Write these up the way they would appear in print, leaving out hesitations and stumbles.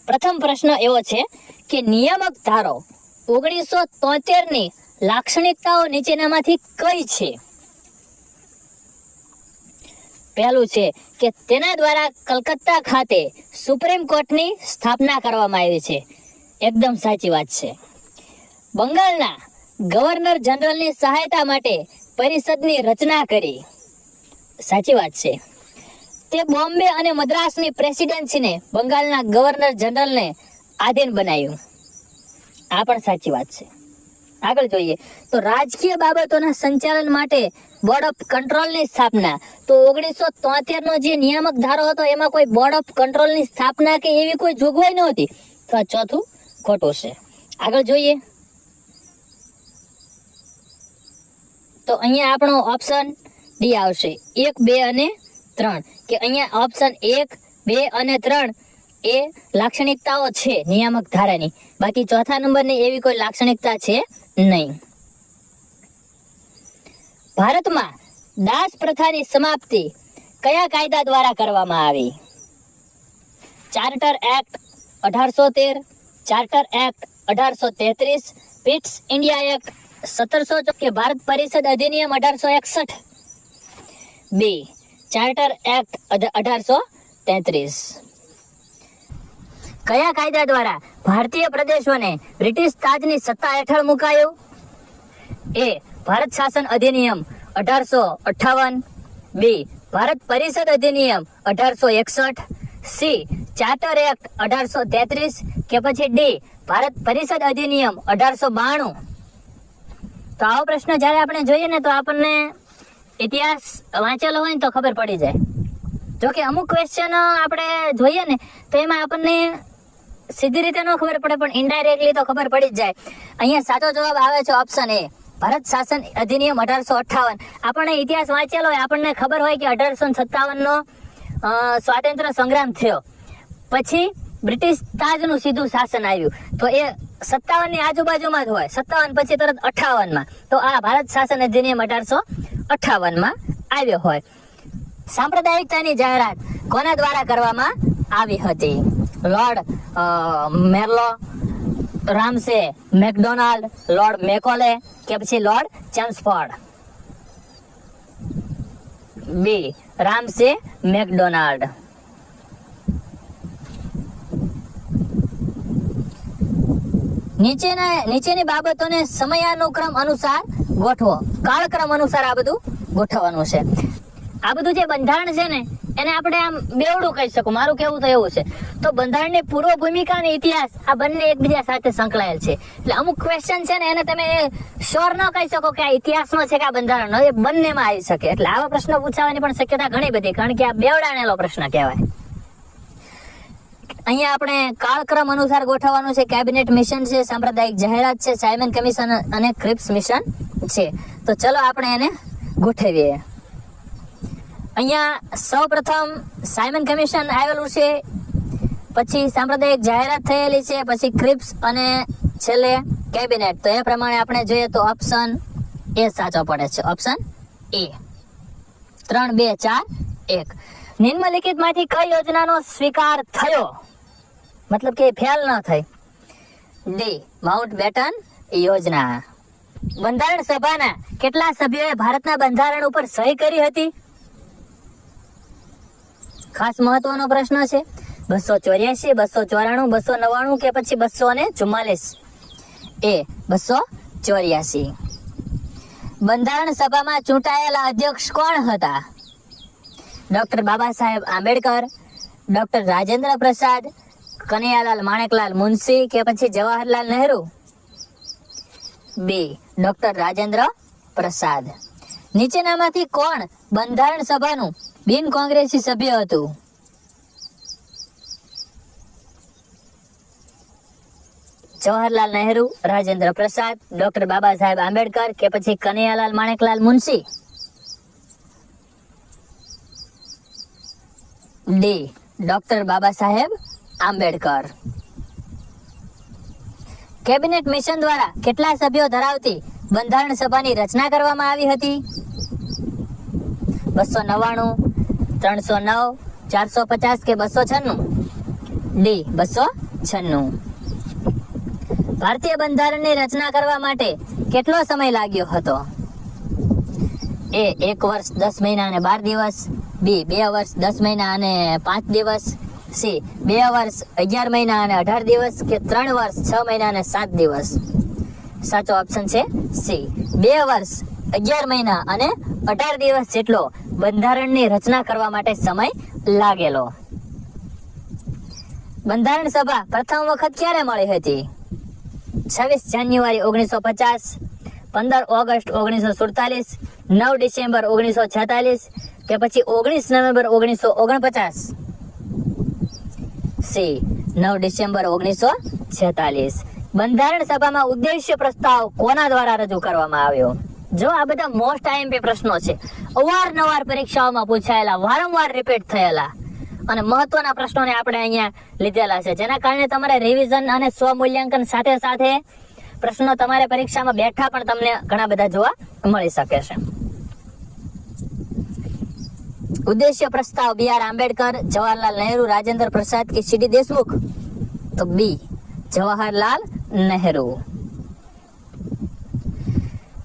પ્રથમ પ્રશ્ન એવો છે કે નિયામક ધારો 1973 ની લાક્ષણિકતાઓ નીચેનામાંથી કઈ છે? પહેલું છે કે તેના દ્વારા કલકત્તા ખાતે સુપ્રીમ કોર્ટની સ્થાપના કરવામાં આવી છે. એકદમ સાચી વાત છે. બંગાળના ગવર્નર જનરલની સહાયતા માટે પરિષદની રચના કરી. સાચી વાત છે. તે બોમ્બે અને મદ્રાસની પ્રેસિડેન્સીને બંગાળના ગવર્નર જનરલને આધીન બનાવ્યું. આ પણ સાચી વાત છે. આગળ જોઈએ તો રાજકીય બાબતોના સંચાલન માટે બોર્ડ ઓફ કંટ્રોલની સ્થાપના. તો 1973 નો જે નિયામક ધારો હતો એમાં કોઈ બોર્ડ ઓફ કંટ્રોલની સ્થાપના કે એવી કોઈ જોગવાઈ નહોતી. તો આ ચોથું ખોટું છે. આગળ જોઈએ તો અહીંયા આપણો ઓપ્શન ડી આવશે. 1, 2 અને 3 કે અહીંયા ઓપ્શન 1, 2 અને 3 એ લાક્ષણિકતાઓ છે નિયામક ધારાની. બાકી ચોથા નંબરની એવી કોઈ લાક્ષણિકતા છે નહીં. ભારતમાં દાસ પ્રથાની સમાપ્તિ કયા કાયદા દ્વારા કરવામાં આવી? Charter act 1813, charter act 1833, Pitt's India act 1700 કે ભારત પરિષદ અધિનિયમ 1861? B charter act 1833. કયા કાયદા દ્વારા ભારતીય પ્રદેશોને બ્રિટિશ તાજની સત્તા હેઠળ મુકાયું? A ભારત શાસન અધિનિયમ 1858, B ભારત પરિષદ અધિનિયમ 1861, C ચાર્ટર એક્ટ 1833 કે પછી D ભારત પરિષદ અધિનિયમ 1892? તો આવો પ્રશ્ન જ્યારે આપણે જોઈએ ને તો આપણને ઇતિહાસ વાંચેલો હોય ને તો ખબર પડી જાય. જો કે અમુક ક્વેશ્ચન આપણે જોઈએ ને તો એમાં આપણને સીધી રીતે ન ખબર પડે પણ ઇનડાયરેક્ટલી તો ખબર પડી જ જાય. અહીંયા સાચો જવાબ આવે છે ઓપ્શન એ ભારત શાસન અધિનિયમ 1858. આપણને ઇતિહાસ વાંચેલો હોય, આપણને ખબર હોય કે 1857 નો સ્વાતંત્ર્ય સંગ્રામ થયો, પછી બ્રિટિશ તાજનું સીધું શાસન આવ્યું. તો એ 57 ની આજુબાજુમાં જ હોય, 57 પછી તરત 58 માં. તો આ ભારત શાસન અધિનિયમ 1858 માં આવ્યો હોય. સાંપ્રદાયિકતાની જાહેરાત કોના દ્વારા કરવામાં આવી હતી? Lord Merlo, Ramsay MacDonald, Lord Macaulay કે પછી Lord Chelmsford? B Ramsay MacDonald. નીચેની બાબતોને સમયાનુક્રમ અનુસાર ગોઠવો. કાળક્રમ અનુસાર આ બધું ગોઠવવાનું છે. આ બધું જે બંધારણ છે ને એને આપણે આમ બેવડું કહી શકું. મારું કેવું તો એવું છે. તો બંધારણની પૂર્વ ભૂમિકા અને ઇતિહાસ આ બંને એકબીજા સાથે સંકળાયેલ છે. એટલે અમુક ક્વેશ્ચન છે ને એને તમે શ્યોર ન કહી શકો કે આ ઇતિહાસનો છે કે આ બંધારણનો. એ બંનેમાં આવી શકે. એટલે આવા પ્રશ્નો પૂછાવાની પણ શક્યતા ઘણી બધી, કારણ કે આ બેવડાણેલો પ્રશ્ન કહેવાય. અહીંયા આપણે કાળક્રમ અનુસાર ગોઠવવાનું છે. કેબિનેટ મિશન છે, સાંપ્રદાયિક જાહેરાત છે, સાયમન કમિશન અને ક્રિપ્સ મિશન છે. તો ચલો આપણે એને ગોઠવીએ. અહીંયા સૌપ્રથમ સાયમન કમિશન આવેલું છે, પછી સાંપ્રદાયિક જાહેરાત થયેલી છે, પછી ક્રિપ્સ અને છેલ્લે કેબિનેટ. તો એ પ્રમાણે આપણે જોઈએ તો ઓપ્શન એ સાચો પડે છે. Option A. 3, 2, 4, 1. નિમ્નલિખિત માંથી કઈ યોજનાનો સ્વીકાર થયો, મતલબ કે ફેલ ન થઈ? D માઉન્ટ બેટન યોજના. બંધારણ સભાના કેટલા સભ્યોએ ભારતના બંધારણ ઉપર સહી કરી હતી? ખાસ મહત્વનો પ્રશ્ન છે. 284, 294, 299 કે પછી 244? A 284. બંધારણ સભામાં ચૂંટાયેલા અધ્યક્ષ કોણ હતા? ડોક્ટર બાબા સાહેબ આંબેડકર, ડોક્ટર રાજેન્દ્ર પ્રસાદ, કનૈયાલાલ માણેકલાલ મુનશી કે પછી જવાહરલાલ નહેરુ? B doctor Rajendra Prasad. નીચેનામાંથી કોણ બંધારણ સભાનું બિન કોંગ્રેસી સભ્ય હતું? જવાહરલાલ નહેરુ, રાજેન્દ્ર પ્રસાદ, ડોક્ટર બાબા સાહેબ આંબેડકર કે પછી Kanaiyalal Maneklal Munshi? D doctor Baba Saheb Ambedkar. Cabinet mission દ્વારા કેટલા સભ્યો ધરાવતી બંધારણ સભાની રચના કરવામાં આવી હતી? 299, 309, 450 કે 296? D 296. 1996 ભારતીય બંધારણની રચના કરવા માટે કેટલો સમય લાગ્યો હતો? એ 1 વર્ષ 10 મહિના અને 12 દિવસ, બી 2 વર્ષ 10 મહિના અને 5 દિવસ, સી 2 વર્ષ 11 મહિના અને 18 દિવસ, કે 3 વર્ષ 6 મહિના અને 7 દિવસ? સાચો ઓપ્શન છે સી, 2 વર્ષ 11 મહિના અને 18 દિવસ જેટલો બંધારણની રચના કરવા માટે સમય લાગેલો. બંધારણ સભા પ્રથમ વખત ક્યારે મળી હતી? 26 જાન્યુઆરી 1950, 15 ઓગસ્ટ 1947, 9 ડિસેમ્બર 1946, કે પછી 19 નવેમ્બર 1949? C 9 December 1946. બંધારણ સભામાં ઉદ્દેશ્ય પ્રસ્તાવ કોના દ્વારા રજૂ કરવામાં આવ્યો? જો આ બધા મોસ્ટ આઈએમપી પ્રશ્નો છે, અવારનવાર પરીક્ષાઓમાં પૂછાયેલા, વારંવાર રિપીટ થયેલા અને મહત્વના પ્રશ્નોને આપણે અહીંયા લીધેલા છે, જેના કારણે તમારે રિવિઝન અને સ્વમૂલ્યાંકન સાથે સાથે પ્રશ્નો તમારે પરીક્ષામાં બેઠા પણ તમને ઘણા બધા જોવા મળી શકે છે. ઉદ્દેશ્ય પ્રસ્તાવ બી.આર. આંબેડકર, જવાહરલાલ નહેરુ, રાજેન્દ્ર પ્રસાદ કે સી.ડી. દેશમુખ? તો બી, જવાહરલાલ નહેરુ.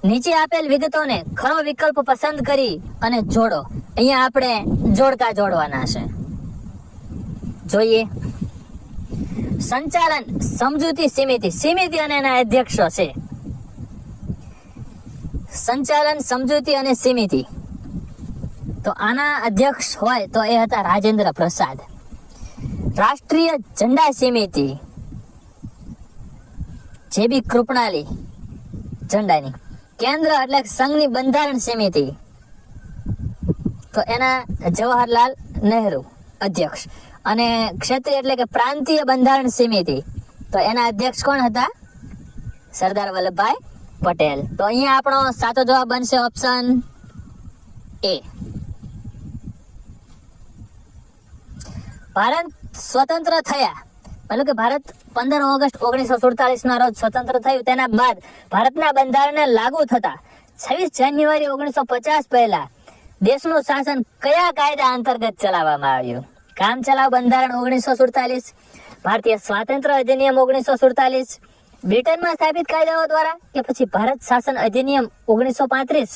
નીચે આપેલ વિગતોને ખરો વિકલ્પ પસંદ કરી અને જોડો. અહીંયા આપણે જોડકા જોડવાના છે. જોઈએ. સંચાલન, સમજૂતી, સમિતિ અને એના અધ્યક્ષો છે. સંચાલન, સમજૂતી અને સમિતિ, તો આના અધ્યક્ષ હોય તો એ હતા રાજેન્દ્ર પ્રસાદ. રાષ્ટ્રીય ઝંડા સમિતિ, જે.બી. કૃપણાલી ઝંડાની. કેન્દ્ર એટલે સંઘની બંધારણ સમિતિ, તો એના જવાહરલાલ નહેરુ અધ્યક્ષ. અને ક્ષેત્રીય એટલે કે પ્રાંતીય બંધારણ સમિતિ, તો એના અધ્યક્ષ કોણ હતા? સરદાર વલ્લભભાઈ પટેલ. તો અહીંયા આપણો સાચો જવાબ બનશે ઓપ્શન એ. ભારત સ્વતંત્ર થયા, મતલબ કે ભારત 15 ઓગસ્ટ 1947 ના રોજ સ્વતંત્ર થયું, તેના બાદ ભારતના બંધારણને લાગુ થતા 26 જાન્યુઆરી 1950 પહેલા દેશનું શાસન કયા કાયદા અંતર્ગત ચલાવવામાં આવ્યું? કામ ચલાવ બંધારણ 1947, ભારતીય સ્વાતંત્ર્ય અધિનિયમ 1947, બ્રિટનમાં સ્થાપિત કાયદાઓ દ્વારા, કે પછી ભારત શાસન અધિનિયમ 1935?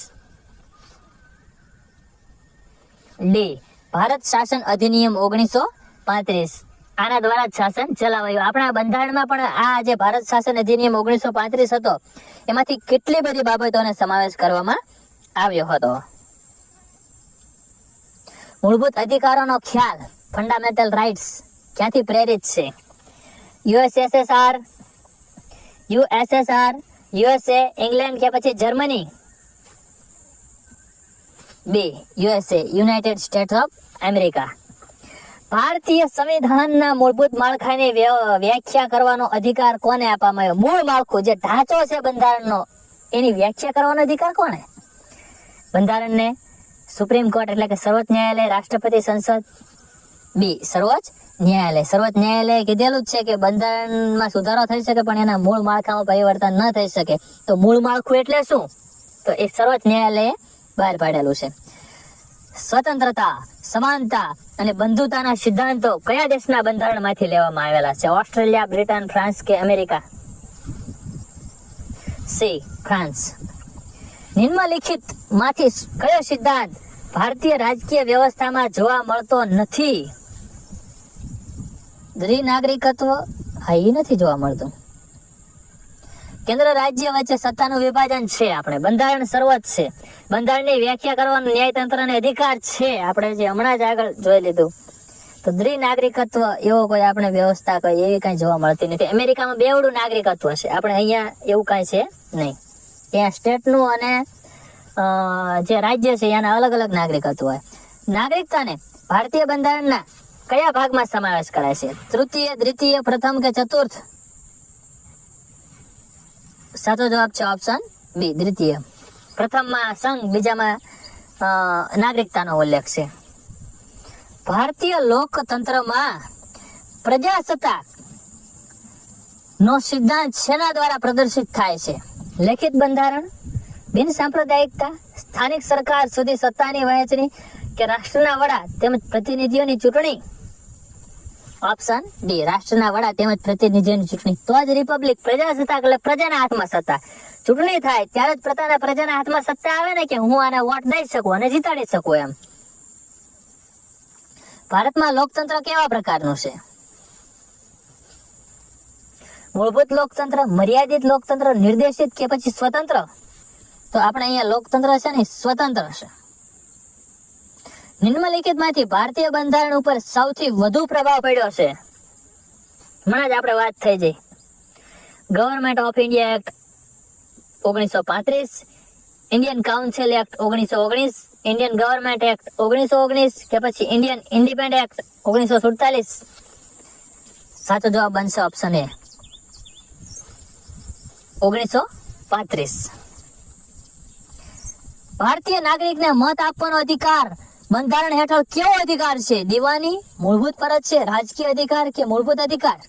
ડી, ભારત શાસન અધિનિયમ 1935. આના દ્વારા જ શાસન ચલાવાયું. આપણા બંધારણમાં પણ આ જે ભારત શાસન અધિનિયમ 1935 હતો, એમાંથી કેટલી બધી બાબતોનો સમાવેશ કરવામાં આવ્યો હતો. મૂળભૂત અધિકારોનો ખ્યાલ, ફંડામેન્ટલ રાઇટ્સ, ક્યાંથી પ્રેરિત છે? યુએસએસઆર, યુએસએ, ઇંગ્લેન્ડ કે પછી Germany? B, USA, United States of America. ભારતીય સંવિધાનના મૂળભૂત માળખાની વ્યાખ્યા કરવાનો અધિકાર કોને આપવામાં આવ્યો? મૂળ માળખું, જે ઢાંચો છે બંધારણનો, એની વ્યાખ્યા કરવાનો અધિકાર કોને? બંધારણને સુપ્રીમ કોર્ટ એટલે કે સર્વોચ્ચ ન્યાયાલય, રાષ્ટ્રપતિ, સંસદ? બી, સર્વોચ્ચ ન્યાયાલય. સર્વોચ્ચ ન્યાયાલય કીધેલું જ છે કે બંધારણમાં સુધારો થઈ શકે પણ એના મૂળ માળખામાં પરિવર્તન ન થઈ શકે. તો મૂળ માળખું એટલે શું? તો એ સર્વોચ્ચ ન્યાયાલયે બહાર પાડેલું છે. સ્વતંત્રતા, સમાનતા અને બંધુતાના સિદ્ધાંતો કયા દેશના બંધારણમાંથી લેવામાં આવેલા છે? ઓસ્ટ્રેલિયા, બ્રિટન, ફ્રાન્સ કે અમેરિકા? C, France. નિમ્નલિખિત માંથી કયો સિદ્ધાંત ભારતીય રાજકીય વ્યવસ્થામાં જોવા મળતો નથી? દ્વિનાગરિકત્વ, હા, એ નથી જોવા મળતું. કેન્દ્ર રાજ્ય વચ્ચે સત્તાનું વિભાજન છે. આપણે બંધારણ સર્વોચ્ચ છે. બંધારણની વ્યાખ્યા કરવાનો ન્યાયતંત્રને અધિકાર છે. આપણે જે હમણાં જ આગળ જોઈ લીધું. તો દ્વિનાગરિકત્વ એવો કોઈ આપણે વ્યવસ્થા કોઈ એવી કઈ જોવા મળતી નથી. અમેરિકામાં બેવડું નાગરિકત્વ છે, આપણે અહીંયા એવું કઈ છે નહીં. ત્યાં સ્ટેટનું અને જે રાજ્ય છે એના અલગ અલગ નાગરિકત્વ હોય. નાગરિકતાને ભારતીય બંધારણના કયા ભાગમાં સમાવેશ કરાય છે? તૃતીય, દ્વિતીય, પ્રથમ કે ચતુર્થ? સાચો જવાબ છે ઓપ્શન બી, દ્વિતીય. પ્રથમમાં સંઘ, બીજામાં નાગરિકતાનો ઉલ્લેખ છે. ભારતીય લોકતંત્રમાં પ્રજાસત્તાક નો સિદ્ધાંત શેના દ્વારા પ્રદર્શિત થાય છે? લેખિત બંધારણ, બિન સાંપ્રદાયિકતા, સ્થાનિક સરકાર સુધી સત્તાની વહેંચણી કે રાષ્ટ્રના વડા તેમજ પ્રતિનિધિઓની ચૂંટણી? ઓપ્શન ડી, રાષ્ટ્રના વડા તેમજ પ્રતિનિધિઓની ચૂંટણી. તો જ રિપબ્લિક, પ્રજાસત્તાક એટલે પ્રજાના હાથમાં સત્તા. ચૂંટણી થાય ત્યારે જ પ્રજાના હાથમાં સત્તા આવે ને કે હું આને વોટ દઈ શકું અને જીતાડી શકું એમ. ભારતમાં લોકતંત્ર કેવા પ્રકારનું છે? મૂળભૂત લોકતંત્ર, મર્યાદિત લોકતંત્ર, નિર્દેશિત કે પછી સ્વતંત્ર? તો આપણે અહીંયા લોકતંત્ર છે ને સ્વતંત્ર છે. નિમ્નલિખિત માંથી ભારતીય બંધારણ ઉપર સૌથી વધુ પ્રભાવ પડ્યો છે. હમણાં જ આપણે વાત થઈ જઈ. Government of India act 1935, Indian council act 1919, Indian government act 1919 કે પછી ઇન્ડિયન ઇન્ડિપેન્ડન્ટ એક્ટ 1947? સાચો જવાબ બનશે ઓપ્શન એ, 1935. ભારતીય નાગરિકને મત આપવાનો અધિકાર બંધારણ હેઠળ કેવો અધિકાર છે? દીવાની, મૂળભૂત ફરજ છે, રાજકીય અધિકાર કે મૂળભૂત અધિકાર?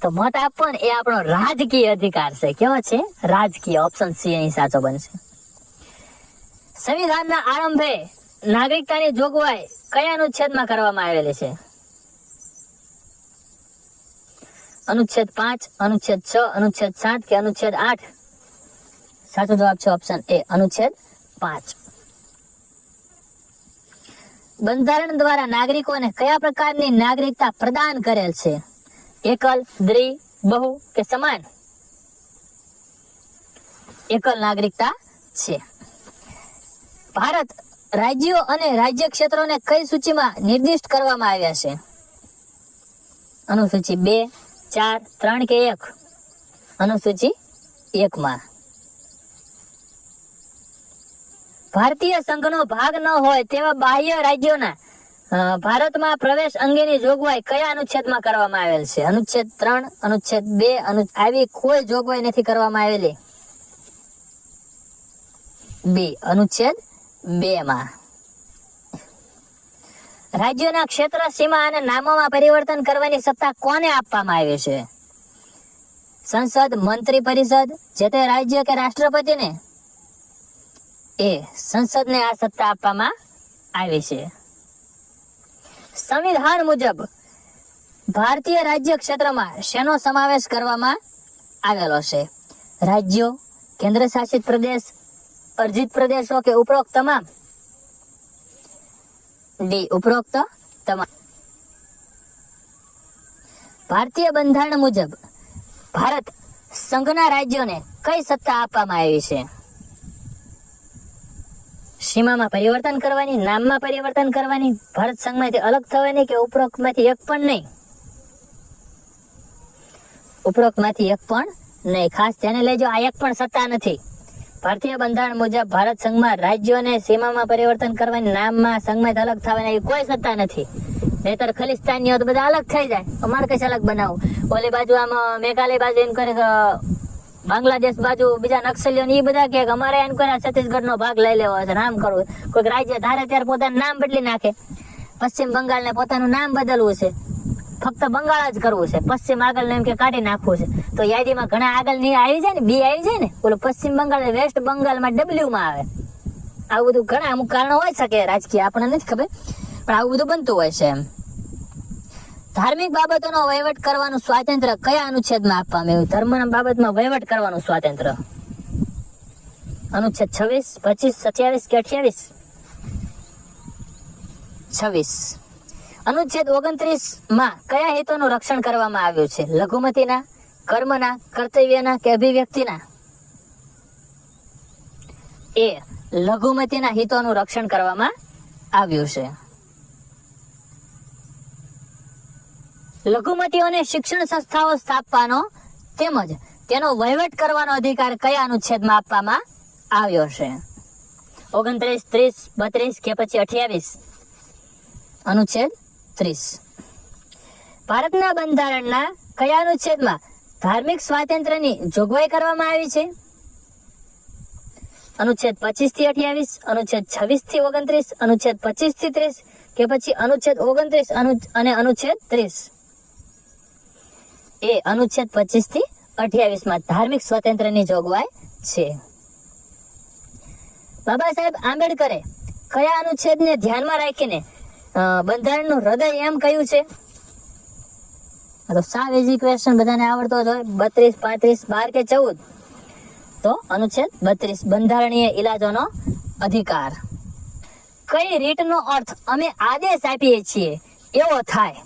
તો મત આપવાનો એ આપણો રાજકીય અધિકાર છે. કેવો છે? રાજકીય. ઓપ્શન સી અહીં સાચો બનશે. સંવિધાનના આરંભે નાગરિકતાની જોગવાઈ કયા અનુચ્છેદમાં કરવામાં આવેલી છે? અનુચ્છેદ 5, અનુચ્છેદ 6, અનુચ્છેદ 7 કે અનુચ્છેદ 8? સાચો જવાબ છે ઓપ્શન એ, અનુચ્છેદ 5. બંધારણ દ્વારા નાગરિકોને કયા પ્રકારની નાગરિકતા પ્રદાન કરેલ છે? એકલ, દ્વિ, બહુ કે સમાન? એકલ નાગરિકતા છે. ભારત રાજ્યો અને રાજ્ય ક્ષેત્રોને કઈ સૂચિમાં નિર્દિષ્ટ કરવામાં આવ્યા છે? અનુસૂચિ 2, 4, 3 કે 1? અનુસૂચિ 1 માં. ભારતીય સંઘનો ભાગ ન હોય તેવા બાહ્ય રાજ્યોના ભારતમાં પ્રવેશ અંગેની જોગવાઈ કયા અનુચ્છેદમાં કરવામાં આવેલ છે? અનુચ્છેદ 3, અનુચ્છેદ 2, આવી કોઈ જોગવાઈ નથી કરવામાં આવેલી. બી, અનુચ્છેદ 2 માં. રાજ્યોના ક્ષેત્ર, સીમા અને નામોમાં પરિવર્તન કરવાની સત્તા કોને આપવામાં આવી છે? સંસદ, મંત્રી પરિષદ, જે તે રાજ્ય કે રાષ્ટ્રપતિને? એ, સંસદને આ સત્તા આપવામાં આવી છે. સંવિધાન મુજબ ભારતીય રાજ્ય ક્ષેત્રમાં શેનો સમાવેશ કરવામાં આવેલો છે? રાજ્યો, કેન્દ્ર શાસિત પ્રદેશ, અર્જિત પ્રદેશો કે ઉપરોક્ત તમામ? ડી, ઉપરોક્ત તમામ. ભારતીય બંધારણ મુજબ ભારત સંઘના રાજ્યોને કઈ સત્તા આપવામાં આવી છે? સીમામાં પરિવર્તન કરવાની, નામમાં પરિવર્તન કરવાની, ભારત સંઘમાંથી અલગ થવાની કે ઉપરોક્તમાંથી એક પણ નહીં? ઉપરોક્તમાંથી એક પણ નહીં. ખાસ ધ્યાને લેજો, આ એક પણ સત્તા નથી. ભારતીય બંધારણ મુજબ ભારત સંઘમાં રાજ્યોને સીમામાં પરિવર્તન કરવાની, નામમાં સંઘમાંથી અલગ થવાની એવી કોઈ સત્તા નથી. નહીતર ખલિસ્તાનીઓ તો બધા અલગ થઈ જાય. અમારે કઈ અલગ બનાવું? ઓલી બાજુ આમ મેઘાલય બાજુ એમ કરે, બાંગ્લાદેશ બાજુ બીજા નક્સલીઓ એ બધા કે અમારે એમ કરે છત્તીસગઢ નો ભાગ લઈ લેવો છે, નામ કરવું. કોઈક રાજ્ય ધારે ત્યારે પોતાનું નામ બદલી નાખે. પશ્ચિમ બંગાળ ને પોતાનું નામ બદલવું છે, ફક્ત બંગાળ જ કરવું છે. પશ્ચિમ આગળ એમ કે કાઢી નાખવું છે. તો યાદીમાં ઘણા આગળ ની આવી જાય ને, બી આવી જાય ને. ઓલો પશ્ચિમ બંગાળ, વેસ્ટ બંગાળમાં ડબલ્યુ માં આવે. આવું બધું ઘણા અમુક કારણો હોય શકે રાજકીય, આપણને નથી ખબર, પણ આવું બધું બનતું હોય છે એમ. ધાર્મિક બાબતોનો વહીવટ કરવાનું સ્વાતંત્ર્ય કયા અનુચ્છેદમાં આપવામાં આવ્યું? ધર્મના બાબતમાં વહીવટ કરવાનું સ્વાતંત્ર્ય. અનુચ્છેદ 26, 25, 27 કે 28? 26. અનુચ્છેદ 29 માં કયા હેતુનું રક્ષણ કરવામાં આવ્યું છે? લઘુમતીના, કર્મના, કર્તવ્યના કે અભિવ્યક્તિના? એ, લઘુમતીના હિતોનું રક્ષણ કરવામાં આવ્યું છે. લઘુમતીઓને શિક્ષણ સંસ્થાઓ સ્થાપવાનો તેમજ તેનો વહીવટ કરવાનો અધિકાર કયા અનુચ્છેદમાં આપવામાં આવ્યો છે? 29, 30, 32 કે પછી 28? અનુચ્છેદ 30. ભારતના બંધારણના કયા અનુચ્છેદમાં ધાર્મિક સ્વાતંત્ર્યની જોગવાઈ કરવામાં આવી છે? અનુચ્છેદ 25 થી 28, અનુચ્છેદ 26 થી 29, અનુચ્છેદ 25 થી 30 કે પછી અનુચ્છેદ 29 અને અનુચ્છેદ 30? એ, અનુચ્છેદ 25 થી 28 માં ધાર્મિક સ્વાતંત્ર્યની જોગવાઈ છે. બાબા સાહેબ આંબેડકરે કયા અનુચ્છેદને ધ્યાનમાં રાખીને બંધારણનું હૃદય એમ કહ્યું છે? તો સાવ ઇઝી ક્વેશ્ચન બધાને આવડતો જ હોય. 32, 35, 12 કે 14? તો અનુચ્છેદ 32 બંધારણીય ઇલાજોનો અધિકાર. કઈ રીતનો અર્થ અમે આદેશ આપીએ છીએ એવો થાય?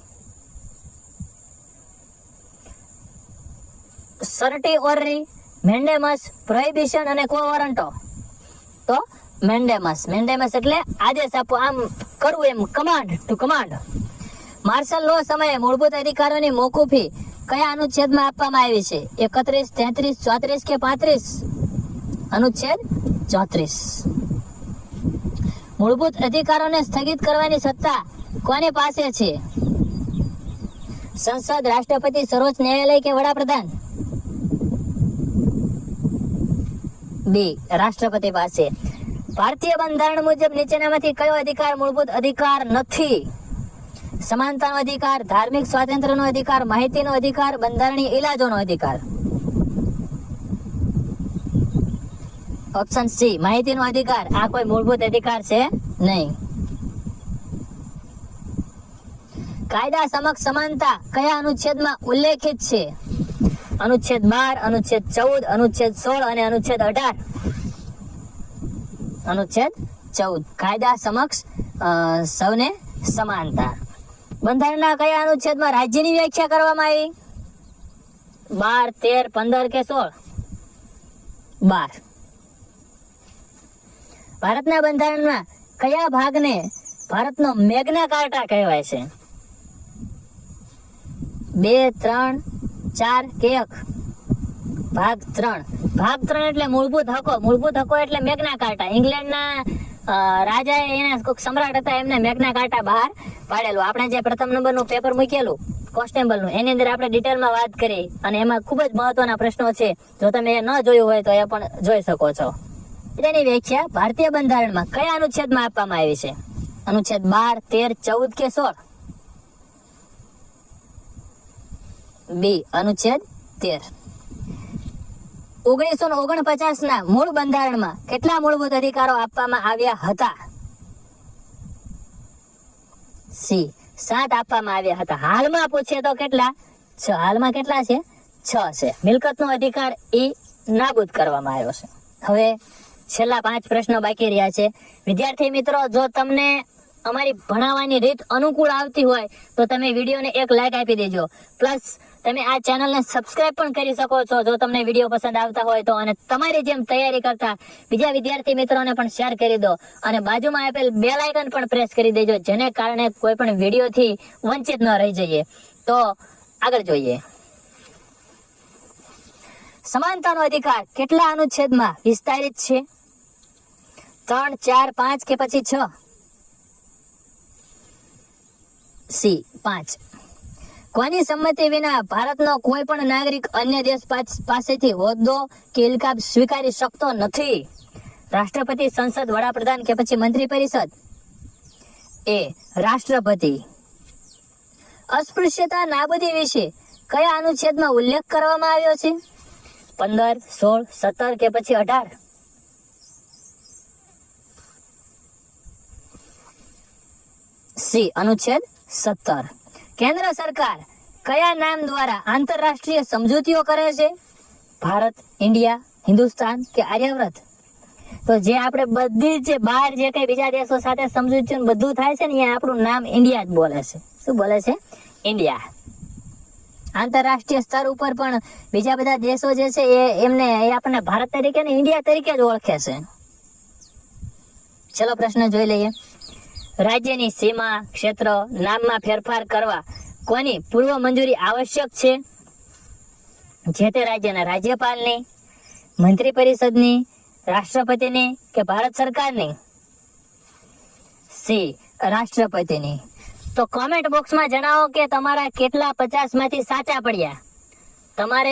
સર્ટી ઓર્રી, મેન્ડેમસ, પ્રોહિબિશન અને કો વોરંટો. તો મેન્ડેમસ. મેન્ડેમસ એટલે આદેશ આપવો, આમ કરવું, એમ કમાન્ડ ટુ કમાન્ડ. માર્શલ લો સમયે મૂળભૂત અધિકારોની મોકૂફી કયા અનુચ્છેદમાં આપવામાં આવી છે? 31, 33, 34 કે 35? અનુચ્છેદ 34. મૂળભૂત અધિકારોને સ્થગિત કરવાની સત્તા કોની પાસે છે? સંસદ, રાષ્ટ્રપતિ, સર્વોચ્ચ ન્યાયાલય કે વડાપ્રધાન? બી, રાષ્ટ્રપતિ પાસે. ભારતીય બંધારણ મુજબ નીચેનામાંથી કયો અધિકાર મૂળભૂત અધિકાર નથી? સમાનતાનો અધિકાર, ધાર્મિક સ્વાતંત્ર્યનો અધિકાર, માહિતીનો અધિકાર, બંધારણીય ઇલાજોનો અધિકાર? ઓપ્શન સી, માહિતીનો અધિકાર. આ કોઈ મૂળભૂત અધિકાર છે નહીં. કાયદા સમક્ષ સમાનતા કયા અનુચ્છેદમાં ઉલ્લેખિત છે? અનુચ્છેદ 12, અનુચ્છેદ 14, અનુચ્છેદ 16 અને અનુચ્છેદ 18? અનુચ્છેદ 14. કાયદા સમક્ષ સૌને સમાનતા. બંધારણના કયા અનુચ્છેદમાં રાજ્યની વ્યાખ્યા કરવામાં આવી? 12, 13, 15 કે 16? 12. ભારતના બંધારણમાં કયા ભાગને ભારતનો મેગ્ના કાર્ટા કહેવાય છે? 2, 3, 4 કે 1? ભાગ 3. ભાગ 3 એટલે મૂળભૂત હકો. મૂળભૂત હકો એટલે મેગ્ના કાર્ટા. ઇંગ્લેન્ડના રાજાએ, એના કોઈક સમ્રાટ હતા, એમને મેગ્ના કાર્ટા બહાર પાડેલું. આપણે જે પ્રથમ નંબરનું પેપર મૂકેલું કોન્સ્ટેબલનું, એની અંદર આપણે ડિટેલમાં વાત કરી, અને એમાં ખૂબ જ મહત્વના પ્રશ્નો છે. જો તમે એ ન જોયું હોય તો એ પણ જોઈ શકો છો. તેની વ્યાખ્યા ભારતીય બંધારણમાં કયા અનુચ્છેદમાં આપવામાં આવી છે? અનુચ્છેદ 12, 13, 14 કે 16? બી, અનુચ્છેદ 13. 1949 ના મૂળ બંધારણમાં કેટલા મૂળભૂત અધિકારો આપવામાં આવ્યા હતા? સી, 7 આપવામાં આવ્યા હતા. હાલમાં પૂછે તો કેટલા? 6. હાલમાં કેટલા છે? 6 છે. મિલકતનો અધિકાર એ નાબૂદ કરવામાં આવ્યો છે. હવે છેલ્લા 5 પ્રશ્નો બાકી રહ્યા છે. વિદ્યાર્થી મિત્રો, જો તમને અમારી ભણાવવાની રીત અનુકૂળ આવતી હોય તો તમે વિડીયોને એક લાઈક આપી દેજો. પ્લસ તમે આ ચેનલને સબસ્ક્રાઇબ પણ કરી શકો છો જો તમને વિડીયો પસંદ આવતા હોય તો. અને તમારી જેમ તૈયારી કરતા બીજા વિદ્યાર્થી મિત્રોને પણ શેર કરી દો. અને બાજુમાં આપેલ બેલ આઇકન પણ પ્રેસ કરી દેજો, જેને કારણે કોઈ પણ વિડીયોથી વંચિત ન રહી જઈએ. તો આગળ જોઈએ. સમાનતાનો અધિકાર કેટલા અનુચ્છેદમાં વિસ્તારિત છે? 3, 4, 5 કે પછી 6? સી, 5. કોની સંમતિ વિના ભારતનો કોઈ પણ નાગરિક અન્ય દેશ પાસેથી હોદ્દો કે ઇલકાબ સ્વીકારી શકતો નથી? રાષ્ટ્રપતિ, સંસદ, વડાપ્રધાન કે પછી મંત્રી પરિષદ? એ, રાષ્ટ્રપતિ. અસ્પૃશ્યતા નાબૂદી વિશે કયા અનુચ્છેદમાં ઉલ્લેખ કરવામાં આવ્યો છે? 15, 16, 17 કે પછી 18? સી, અનુચ્છેદ 17. કેન્દ્ર સરકાર કયા નામ દ્વારા આંતરરાષ્ટ્રીય સમજૂતીઓ કરે છે? ભારત, ઇન્ડિયા, હિન્દુસ્તાન કે આર્યવ્રત? તો જે આપણે બધી જે બહાર જે કઈ બીજા દેશો સાથે સમજૂતીઓ બધું થાય છે ને, અહીંયા આપણું નામ ઇન્ડિયા જ બોલે છે. શું બોલે છે? ઇન્ડિયા. આંતરરાષ્ટ્રીય સ્તર ઉપર પણ બીજા બધા દેશો જે છે એમને આપણને ભારત તરીકે ને ઇન્ડિયા તરીકે જ ઓળખે છે. ચલો પ્રશ્ન જોઈ લઈએ. રાજ્યની સીમા, ક્ષેત્ર, નામમાં ફેરફાર કરવા કોની પૂર્વ મંજૂરી આવશ્યક છે? જે તે રાજ્યના રાજ્યપાલની, મંત્રી પરિષદની, રાષ્ટ્રપતિની કે ભારત સરકારની? સી, રાષ્ટ્રપતિની. તો કોમેન્ટ બોક્સમાં જણાવો કે તમારા કેટલા 50 માંથી સાચા પડ્યા. તમારે